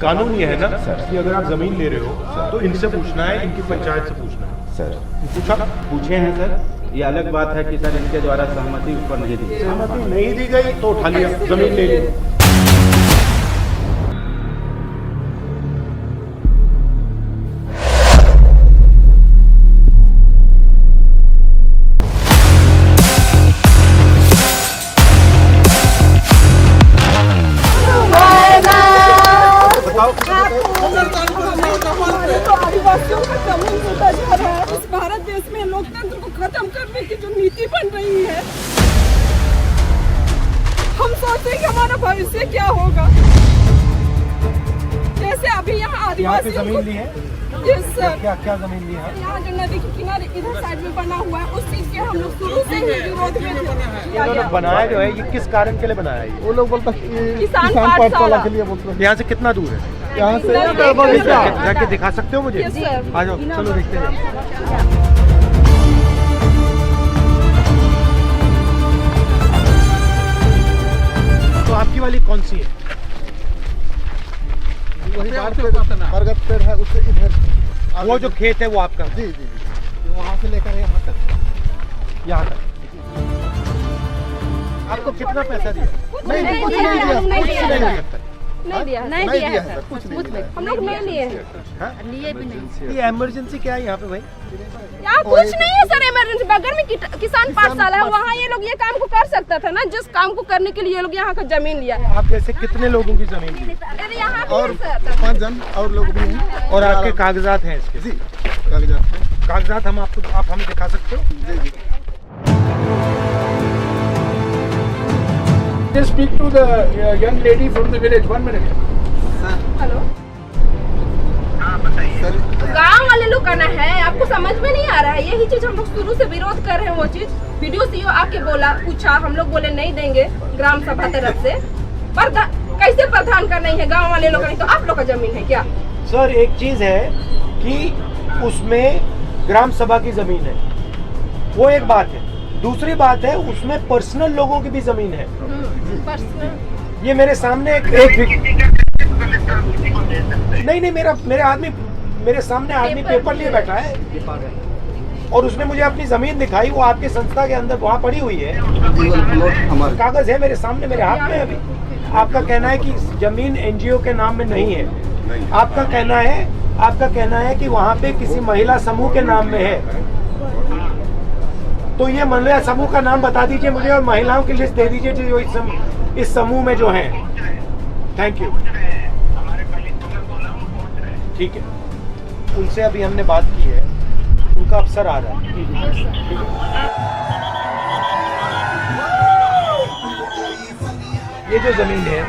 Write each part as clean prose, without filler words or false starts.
कानून ये है ना कि अगर आप जमीन ले रहे हो तो इनसे पूछना है, इनकी पंचायत से पूछना है। सर पूछा? पूछे हैं सर, ये अलग बात है कि सर इनके द्वारा सहमति उस पर नहीं दी। सहमति नहीं दी गई तो उठा लिया, जमीन ले ली। इस भारत देश में लोकतंत्र को खत्म करने की जो नीति बन रही है, हम सोचते हैं कि हमारा भविष्य क्या होगा। जैसे अभी यहाँ आदिवासी जमीन ली है। यस सर, क्या क्या जमीन ली है? यहाँ जो नदी के किनारे इधर साइड में बना हुआ है, उस चीज के हम लोग शुरू से ही विरोध में थे। इन्होंने बनाया जो है ये किस कारण के लिए बनाया है? वो लोग बोलते हैं किसान पाठशाला के लिए बोलते हैं। यहाँ से कितना दूर है? यहाँ से जाके दिखा सकते हो मुझे? Yes sir. आ जाओ, चलो देखते हैं। तो आपकी वाली कौन सी है? वही बात बरगद पेड़ है, उससे इधर वो जो खेत है वो आपका? जी जी जी, वहाँ से लेकर यहाँ तक। यहाँ तक। आपको कितना पैसा दिया? नहीं कुछ नहीं दिया, कुछ नहीं दिया। नहीं दिया, नहीं दिया है सर, कुछ नहीं दिया। हम लोग नहीं लिए। लिए भी नहीं। ये इमरजेंसी क्या है यहाँ पे भाई? यहाँ कुछ नहीं है सर, इमरजेंसी बगल में किसान पाठशाला है, वहाँ ये लोग ये काम को कर सकता था ना, जिस काम को करने के लिए ये लोग यहाँ का जमीन लिया। आप जैसे कितने लोगों की जमीन ली? अरे यहाँ भी और है सर। 5 जन और लोग भी हैं। और आपके कागजात हैं इसके? जी कागजात हैं। कागजात हम आपको, आप हमें दिखा सकते हो? जी जी। Just speak to the young lady from the village. 1 minute. Hello, sir गांव वाले लोग का ना है, आपको समझ में नहीं आ रहा है। यही चीज हम लोग शुरू से विरोध कर रहे हैं। वो चीज वीडियो सीओ आके बोला, पूछा, हम लोग बोले नहीं देंगे ग्राम सभा तरफ से। पर कैसे प्रधान का नहीं है, गांव वाले लोग का नहीं, तो आप लोग का जमीन है क्या? सर एक चीज है कि उसमें ग्राम सभा की जमीन है, वो एक बात है। दूसरी बात है उसमें पर्सनल लोगों की भी जमीन है। ये मेरे सामने एक नहीं मेरे आदमी, मेरे सामने आदमी पेपर लिए बैठा है और उसने मुझे अपनी जमीन दिखाई, वो आपके संस्था के अंदर वहाँ पड़ी हुई है, हमारे कागज है मेरे सामने, मेरे हाथ में अभी। आपका कहना है कि जमीन एनजीओ के नाम में नहीं है, आपका कहना है कि वहाँ पे किसी महिला समूह के नाम में है। तो ये महिला समूह का नाम बता दीजिए मुझे और महिलाओं की लिस्ट दे दीजिए जो इस समूह में जो है। थैंक यू, ठीक है। उनसे अभी हमने बात की है, उनका अफसर आ रहा है। ये जो जमीन है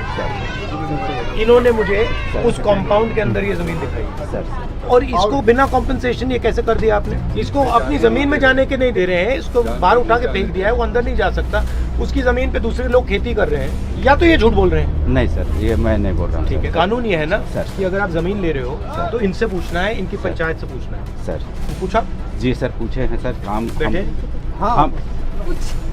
इन्होंने मुझे उस कॉम्पाउंड के अंदर ये जमीन दिखाई और इसको बिना कॉम्पेंसेशन ये कैसे कर दिया आपने? इसको अपनी जमीन में जाने के नहीं दे रहे हैं, इसको बाहर उठा के फेंक दिया है, वो अंदर नहीं जा सकता। उसकी जमीन पे दूसरे लोग खेती कर रहे हैं, या तो ये झूठ बोल रहे हैं? नहीं सर, ये मैं नहीं बोल रहा हूँ। ठीक है, कानून ये है ना सर कि अगर आप जमीन ले रहे हो तो इनसे पूछना है, इनकी पंचायत से पूछना है। सर पूछा? जी सर पूछे हैं सर। काम बैठे? हम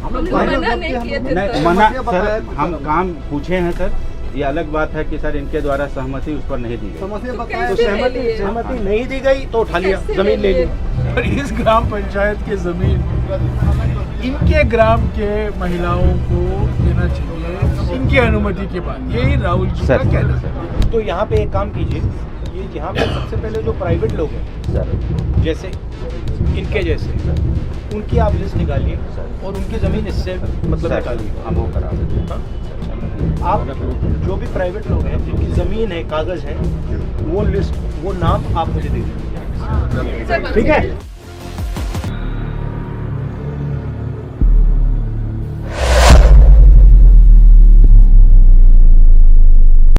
हम लोग मना नहीं किए थे नहीं सर। मना सर, हम काम पूछे हैं सर। ये अलग बात है कि सर इनके द्वारा सहमति उस पर नहीं दी गई। समस्या तो बताएं। सहमति नहीं दी गई तो उठा लिया, जमीन ले ली। और इस ग्राम पंचायत की जमीन इनके ग्राम के महिलाओं को देना चाहिए इनकी अनुमति के बाद। यही राहुल जी का सर कहना है। तो यहाँ पे एक काम कीजिए, ये यहाँ पे सबसे पहले जो प्राइवेट लोग हैं सर जैसे इनके जैसे, उनकी आप लिस्ट निकालिए और उनकी ज़मीन इससे मतलब निकालिए। हम वो करा देते हैं। हाँ? आप जो भी प्राइवेट लोग हैं जिनकी ज़मीन है, कागज़ है, वो लिस्ट, वो नाम आप मुझे दे दीजिए, ठीक है?